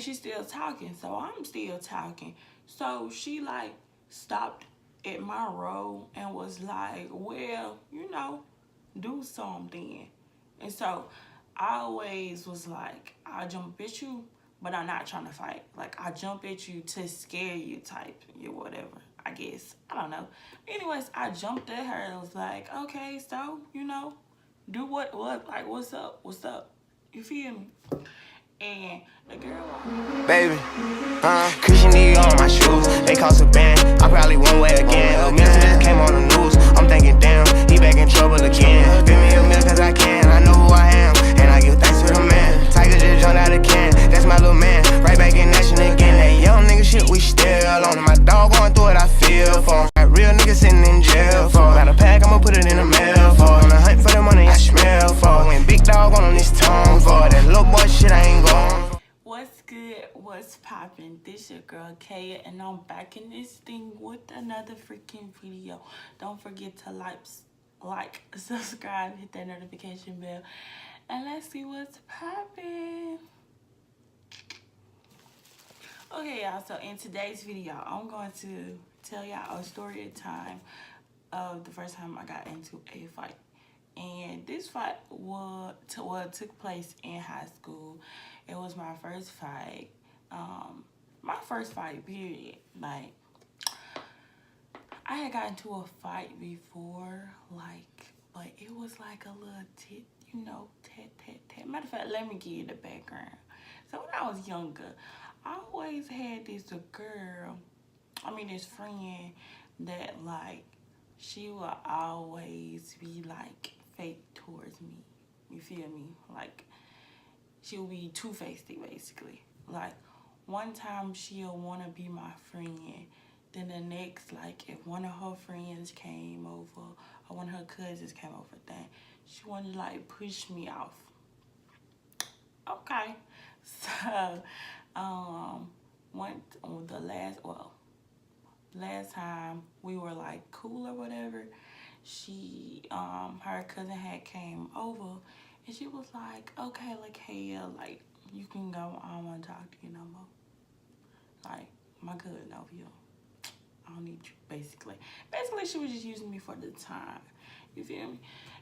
and she's still talking, so I'm still talking. So she like stopped at my row and was like, well, you know, do something. And so I always was like, I'll jump at you, but I'm not trying to fight. Like, I jump at you to scare you type, or whatever, I guess. I don't know. Anyways, I jumped at her and was like, okay, so, you know, do what, like, what's up? You feel me? And the girl baby, Christian Dior on my shoes, they cost a band, I probably won't wear again. A million just came on the news, I'm thinking damn, he back in trouble again. Give me a meal cause I can, I know who I am, and I give thanks to the man. Tiger just jumped out of can, that's my little man, right back in action again. That young nigga shit, we still on him. My dog going through it, I feel for him. Got real niggas sitting in jail for him. Got a pack, I'ma put it in the mail for him. On the hunt for the money, I smell for him. When big dog on this tongue for that little boy shit, I ain't going. What's good? What's poppin'? This your girl Kaya, and I'm back in this thing with another freaking video. Don't forget to like, subscribe, hit that notification bell, and let's see what's poppin'. Okay, y'all. So in today's video, I'm going to tell y'all a story time of the first time I got into a fight. And this fight took place in high school. It was my first fight. My first fight, period. Like, I had gotten into a fight before, like, but it was like a little tit, tat. Matter of fact, let me give you the background. So when I was younger, I always had this friend that, like, she would always be like fake towards me. You feel me? Like, she would be two-faced basically. Like, one time she'll want to be my friend, then the next, like, if one of her friends came over or one of her cousins came over, then she wanted to like push me off. Okay, so last time we were like cool or whatever, she her cousin had came over and she was like, okay, like, hey, like, you can go, I don't want to talk to you no more. Like, my cousin over here, I don't need you, basically she was just using me for the time, you feel me?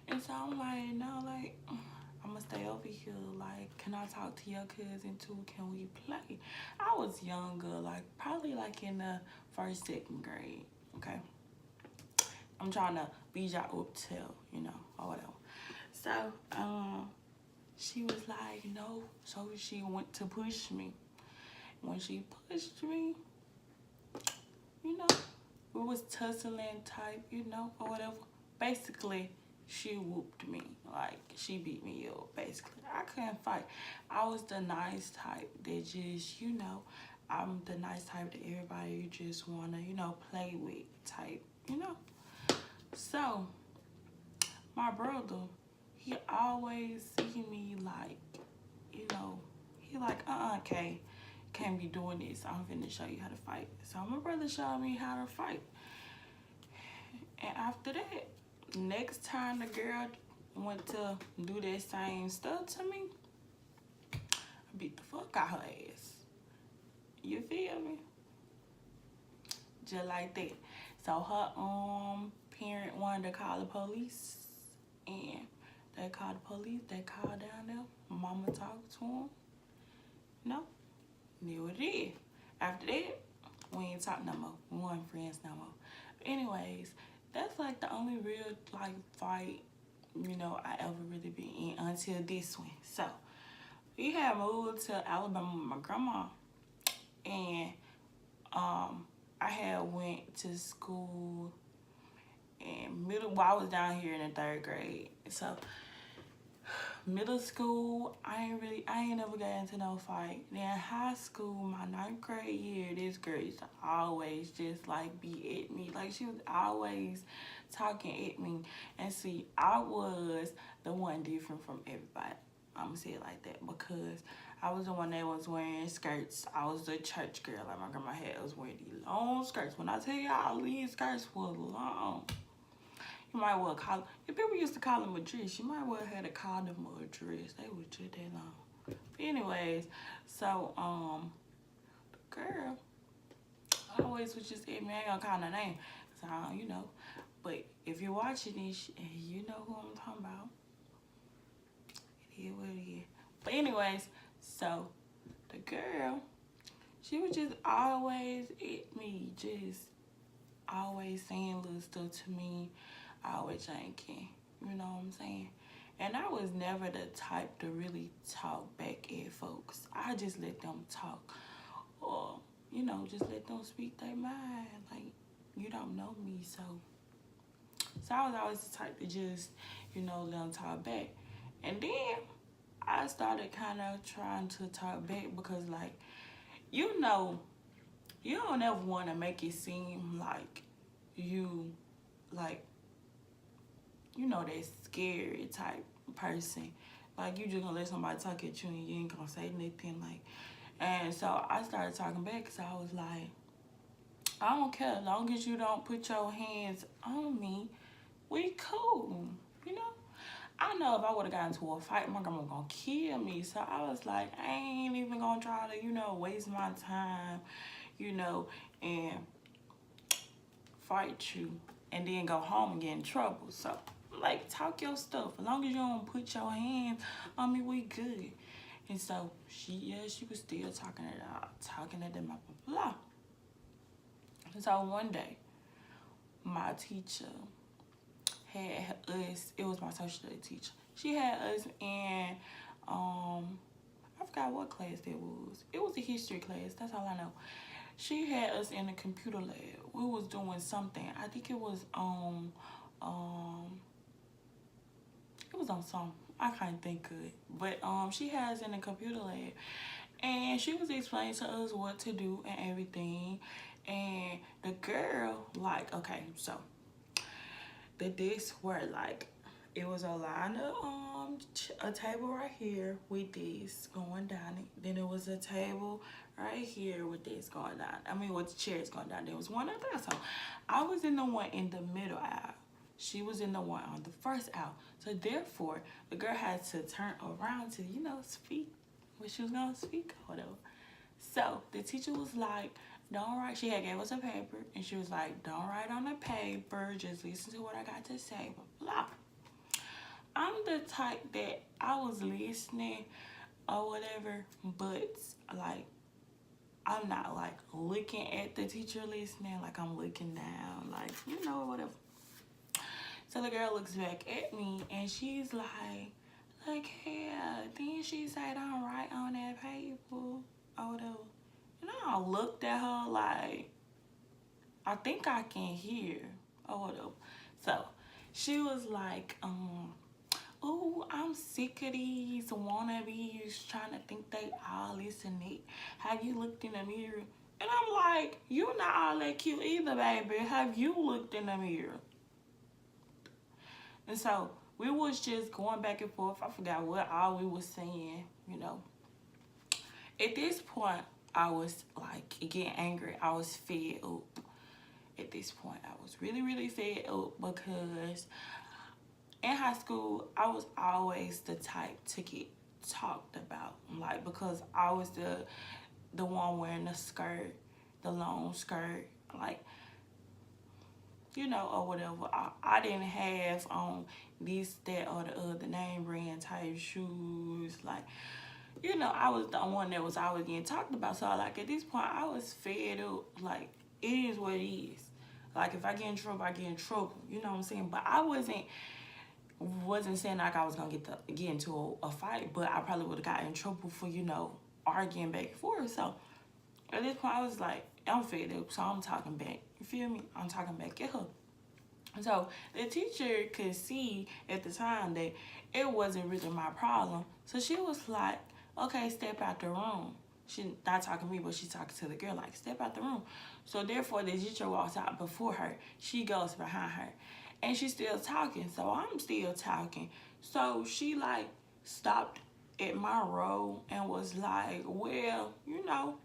And so I'm like, no, like, I'm gonna stay over here. Like, can I talk to your cousin too? Can we play? I was younger, like, probably like in the first, second grade, okay? I'm trying to beat y'all up till, or whatever. So, she was like, no. So she went to push me. When she pushed me, we was tussling type, or whatever. Basically, she whooped me. Like, she beat me up, basically. I couldn't fight. I was the nice type that just, I'm the nice type that everybody just want to, play with type, So, my brother, he always see me like, he like, Kay, can't be doing this. I'm finna show you how to fight. So my brother showed me how to fight. And after that, next time the girl went to do that same stuff to me, I beat the fuck out her ass. You feel me? Just like that. So her parent wanted to call the police, and they called the police. They called down there. Mama talked to him. No, knew what it is. After that, we ain't talk no more. We weren't friends no more. But anyways, that's like the only real like fight, I ever really been in until this one. So we had moved to Alabama with my grandma, and I had went to school in I was down here in the 3rd grade. So middle school, I ain't never got into no fight. Then high school, my 9th grade year, this girl used to always just like be at me. Like, she was always talking at me. And see, I was the one different from everybody. I'm gonna say it like that, because I was the one that was wearing skirts. I was the church girl. Like, my grandma was wearing these long skirts. When I tell y'all, these skirts was long. You might well if people used to call them a dress, you might well have to call them a dress. They was just that long. Anyways, so girl, I always was just say, man, I ain't gonna call no name, so you know. But if you're watching this, you know who I'm talking about. It is what it is. But anyways, so the girl, she was just always at me, just always saying little stuff to me, always thinking, you know what I'm saying? And I was never the type to really talk back at folks. I just let them talk. Or, you know, just let them speak their mind. Like, you don't know me, so. So I was always the type to just, you know, let them talk back. And then I started kind of trying to talk back because, like, you know, you don't ever want to make it seem like you, like, you know, that scary type person. Like, you just gonna let somebody talk at you and you ain't gonna say nothing, like. And so I started talking back because I was like, I don't care. As long as you don't put your hands on me, we cool, you know? I know if I would have gotten into a fight, my grandma gonna kill me. So I was like, I ain't even gonna try to, you know, waste my time, you know, and fight you and then go home and get in trouble. So, like, talk your stuff. As long as you don't put your hands on me, we good. And so she was still talking at them, blah, blah, blah. And so one day, my teacher had us, it was my social studies teacher. She had us in, I forgot what class that was. It was a history class, that's all I know. She had us in a computer lab. We was doing something. I think it was on some, I can't think of it. But she had us in a computer lab. And she was explaining to us what to do and everything. And the girl, like, okay, so the desks were like, it was a line of a table right here with this going down. Then it was a table right here with this going down. I mean, with the chairs going down. There was one other. So I was in the one in the middle aisle. She was in the one on the first aisle. So therefore, the girl had to turn around to, you know, speak what she was gonna speak or whatever. So the teacher was like, don't write. She had gave us a paper and she was like, don't write on the paper. Just listen to what I got to say. Blah, blah. I'm the type that I was listening or whatever, but like I'm not like looking at the teacher listening, like I'm looking down, like, you know, whatever. So the girl looks back at me and she's like, look here, then she say don't write on that paper or whatever. And I looked at her like, I think I can hear or whatever. So she was like, oh, I'm sick of these wannabes trying to think they all this and that. Have you looked in the mirror? And I'm like, you're not all that cute either, baby. Have you looked in the mirror? And so we was just going back and forth. I forgot what all we was saying, you know. At this point, I was like getting angry. I was fed up. At this point, I was really, really fed up because in high school, I was always the type to get talked about. Like, because I was the one wearing the skirt, the long skirt, like, you know, or whatever. I didn't have this, that, or the other name brand type shoes. Like, you know, I was the one that was always getting talked about. So, like, at this point, I was fed up. Like, it is what it is. Like, if I get in trouble, I get in trouble. You know what I'm saying? But I wasn't saying like I was gonna get into a fight, but I probably would have gotten in trouble for, you know, arguing back and forth. So at this point I was like, I'm fed up, so I'm talking back. You feel me? I'm talking back at her. So the teacher could see at the time that it wasn't really my problem. So she was like, okay, step out the room. She not talking to me, but she's talking to the girl, like, step out the room. So therefore the teacher walks out before her. She goes behind her. And she's still talking, so I'm still talking. So she, like, stopped at my row and was like, well, you know,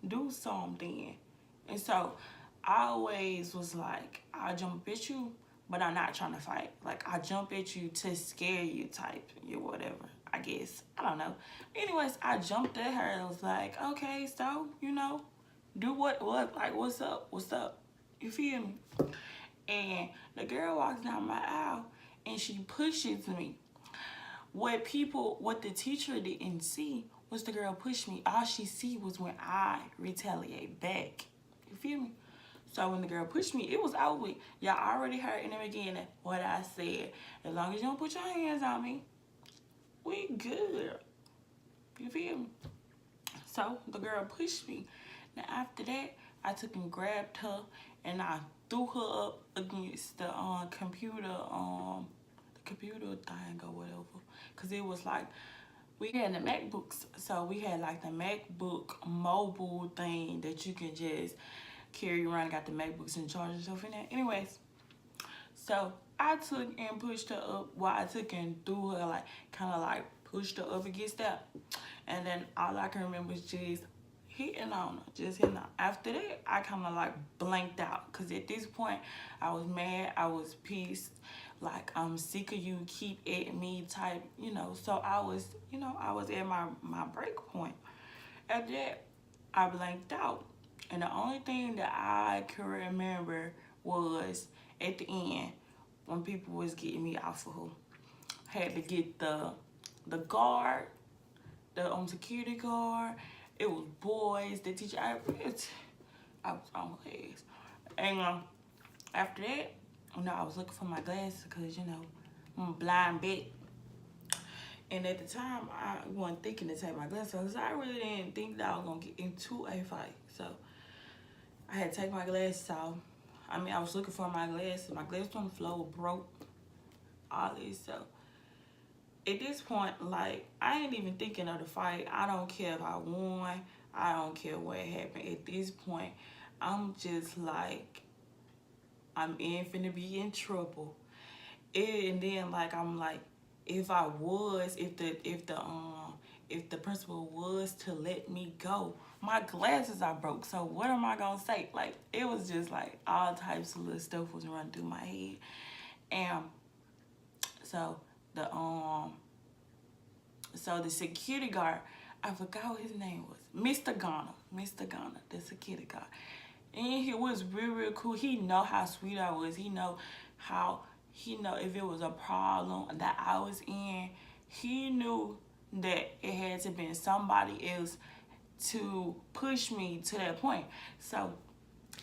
do something. And so I always was like, I'll jump at you, but I'm not trying to fight. Like, I jump at you to scare you type, or whatever. I guess. I don't know. Anyways, I jumped at her and was like, okay, so, do what, like, what's up? What's up? You feel me? And the girl walks down my aisle and she pushes me. What the teacher didn't see was the girl push me. All she see was when I retaliate back. You feel me? So when the girl pushed me, it was over with. Y'all already heard in the beginning what I said. As long as you don't put your hands on me, we good. You feel me? So the girl pushed me. Now after that, I took and grabbed her and I threw her up against the computer thing or whatever. Cause it was like, we had the MacBooks. So we had like the MacBook mobile thing that you can just carry around. Got the MacBooks and charge and stuff in there. Anyways, so I took and pushed her up. Well, I took and threw her, like, kind of like pushed her up against that. And then all I can remember is just hitting on her, just hitting her. After that, I kind of like blanked out. Because at this point, I was mad, I was pissed. Like, I'm sick of you, keep at me type, So I was, I was at my break point. After that, I blanked out. And the only thing that I could remember was at the end, when people was getting me off of her. Had to get the guard, the security guard. It was boys, the teacher. I was on my legs. And after that, I was looking for my glasses because, I'm a blind bitch. And at the time, I wasn't thinking to take my glasses off because I really didn't think that I was going to get into a fight. So I had to take my glasses off. I mean, I was looking for my glasses. My glasses on the floor broke. All this. So at this point, like, I ain't even thinking of the fight. I don't care if I won. I don't care what happened. At this point, I'm just like, I'm finna be in trouble. And then, like, I'm like, if the principal was to let me go, my glasses are broke. So what am I gonna say? Like, it was just like all types of little stuff was running through my head. And so the security guard, I forgot what his name was. Mr. Ghana, the security guard. And he was real cool. He know how sweet I was. He know if it was a problem that I was in. He knew that it had to be somebody else to push me to that point. So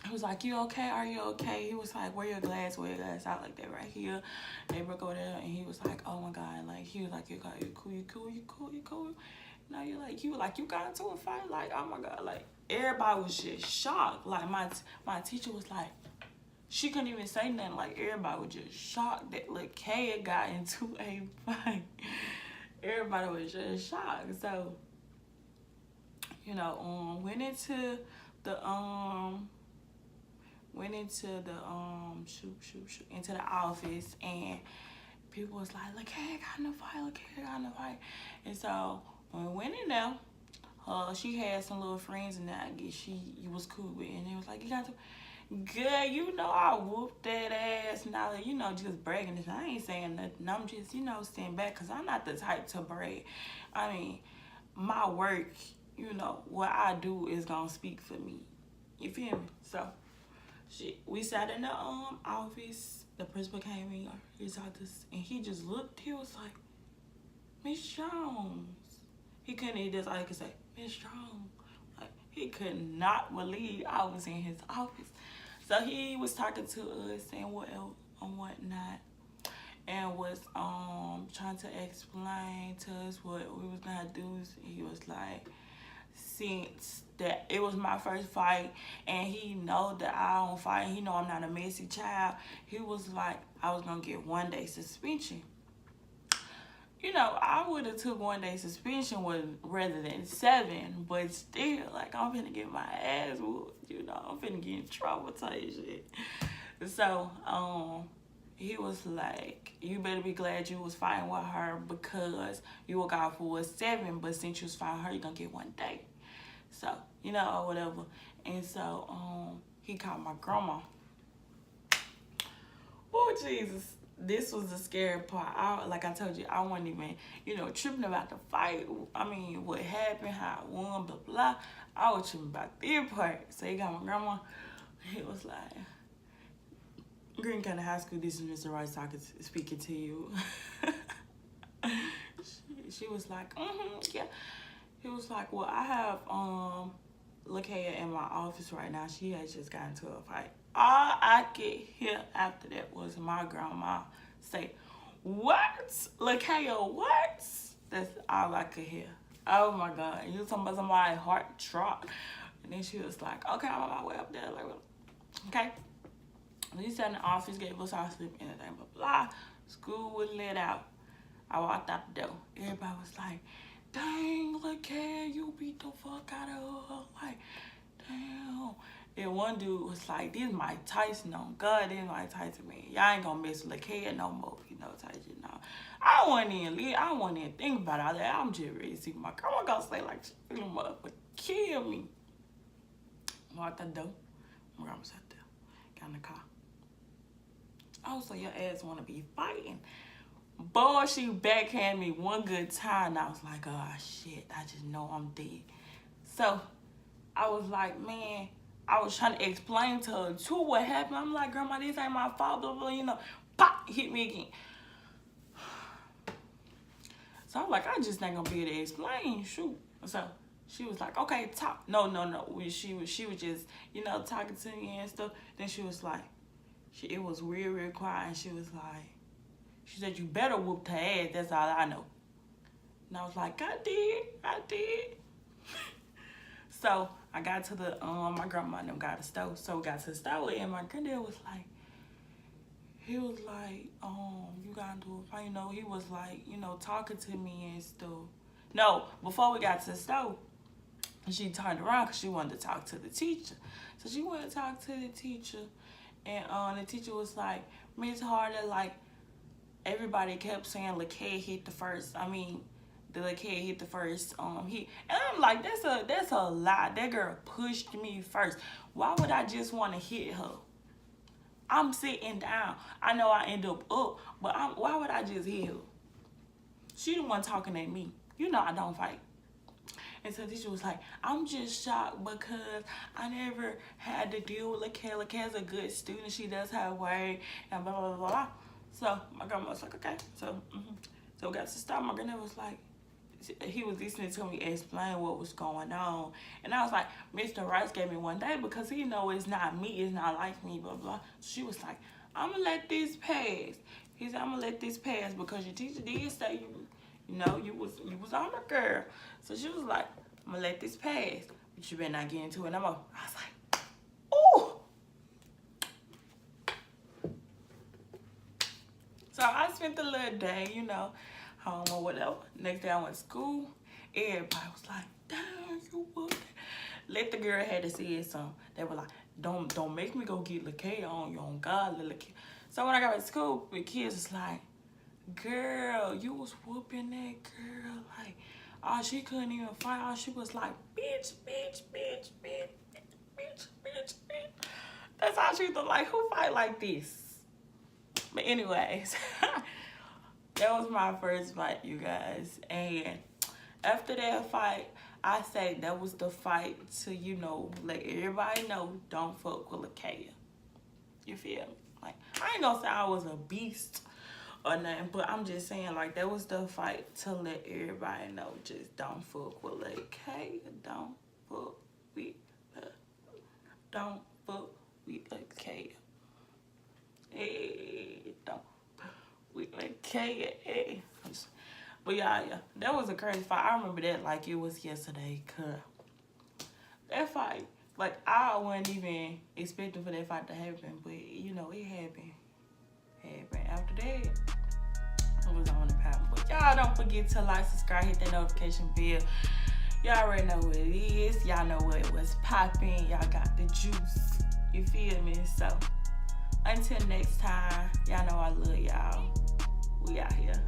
I was like, you okay? Are you okay? He was like, wear your glass out like that right here. They broke over there and he was like, oh my God. Like, he was like, you cool. No, you got into a fight? Like, oh my God. Like, everybody was just shocked. Like, my teacher was like, she couldn't even say nothing. Like, everybody was just shocked that little Kay had got into a fight. Everybody was just shocked. So, went into the office, and people was like, look, Kay got in a fight. And so when we went in there, she had some little friends in there, I guess she was cool with, and they was like, you got to, girl, I whooped that ass. Now, just bragging this. I ain't saying nothing. I'm just, staying back, because I'm not the type to brag. I mean, my work, what I do is gonna speak for me. You feel me? So, we sat in the office. The principal came in, he saw this, and he just looked. He was like, Miss Jones. He couldn't even just all he could say, Miss Jones. Like, he could not believe I was in his office. So he was talking to us and whatnot, and was trying to explain to us what we was gonna do. He was like, since that it was my first fight and he know that I don't fight, he know I'm not a messy child, he was like, I was gonna get 1 day suspension. I would have took 1 day suspension rather than 7, but still, like, I'm finna get my ass whooped, I'm finna get in trouble type shit. So, he was like, you better be glad you was fighting with her, because you will go for a 7, but since you was fighting her, you're gonna get 1 day. So, or whatever. And so, he called my grandma. Oh, Jesus. this was the scary part. Like I told you, I wasn't even, tripping about the fight. I mean, what happened, how I won, blah, blah. I was tripping about the part. So he got my grandma. It was like, Green County High School, this is Mr. Rice speaking to you. she was like, yeah. He was like, well, I have Lakaya in my office right now. She has just gotten into a fight. All I could hear after that was my grandma say, what? Lakaya, what? That's all I could hear. Oh my God. You was talking about somebody's heart drop. And then she was like, okay, I'm on my way up there. Like, okay. We sat in the office, gave us our sleep, anything, blah, blah. School was let out. I walked out the door. Everybody was like, dang, Lakaya, you beat the fuck out of her. Like, damn. And one dude was like, this Mike Tyson on God, this Mike Tyson, man. Y'all ain't gonna mess with Lakaya no more, Tyson, no. I wasn't even think about all that. I'm just ready to see my grandma gonna say like, she feeling motherfucker kill me. Walked out the door. My grandma sat there. Got in the car. Oh, so your ass wanna be fighting. Boy, she backhanded me one good time, and I was like, oh, shit, I just know I'm dead. So, I was like, man, I was trying to explain to her, too, what happened. I'm like, grandma, this ain't my fault, blah, blah, pop, hit me again. So, I'm like, I just not gonna be able to explain, shoot. So, she was like, okay, talk. No. She was just, talking to me and stuff. Then she was like, it was real quiet, and she was like, she said, you better whoop her ass. That's all I know. And I was like, I did. So I got to the, my grandma and them got a stove. So we got to the stove, and my granddad was like, he was like, you got into a fight. He was like, talking to me and stuff. No, before we got to the stove, she turned around because she wanted to talk to the teacher. So she went to talk to the teacher, and the teacher was like, Miss Harder, like, everybody kept saying Lakaya hit the first. The Lakaya hit the first hit. And I'm like, that's a lie. That girl pushed me first. Why would I just want to hit her? I'm sitting down. I know I end up, but why would I just hit her? She the one talking at me. I don't fight. And so the teacher was like, I'm just shocked because I never had to deal with Lakaya. Lakaya's a good student. She does her work and blah, blah, blah, blah. So my grandma was like, okay. So we got to stop. My grandma was like, he was listening to me explain what was going on. And I was like, Mr. Rice gave me one day because he know it's not me, it's not like me, blah, blah. She was like, I'm going to let this pass. He said, I'm going to let this pass because your teacher did say, you was on the girl. So she was like, I'm going to let this pass. But you better not get into it no more. I was like, ooh. So I spent the little day, home or whatever. Next day I went to school. Everybody was like, damn, you would. Let the girl had to say something. They were like, don't make me go get Lakaya on you, on God, little kid. So when I got to school, the kids was like, girl, you was whooping that girl. Like, she couldn't even fight. She was like, bitch. That's how she was like, who fight like this? But anyways, that was my first fight, you guys. And after that fight, I say that was the fight to, let everybody know, don't fuck with Lakaya. You feel me? Like, I ain't gonna say I was a beast or nothing, but I'm just saying, like, that was the fight to let everybody know, just don't fuck with Lakaya. Don't fuck with her. Don't fuck with Lakaya. Hey, don't with Lakaya. Hey. But yeah, that was a crazy fight. I remember that like it was yesterday, cause that fight, like, I wasn't even expecting for that fight to happen, but it happened. After that, I was on the path. But y'all don't forget to like, subscribe, hit that notification bell. Y'all already know what it is. Y'all know what was popping. Y'all got the juice. You feel me? So until next time, y'all know I love y'all. We out here.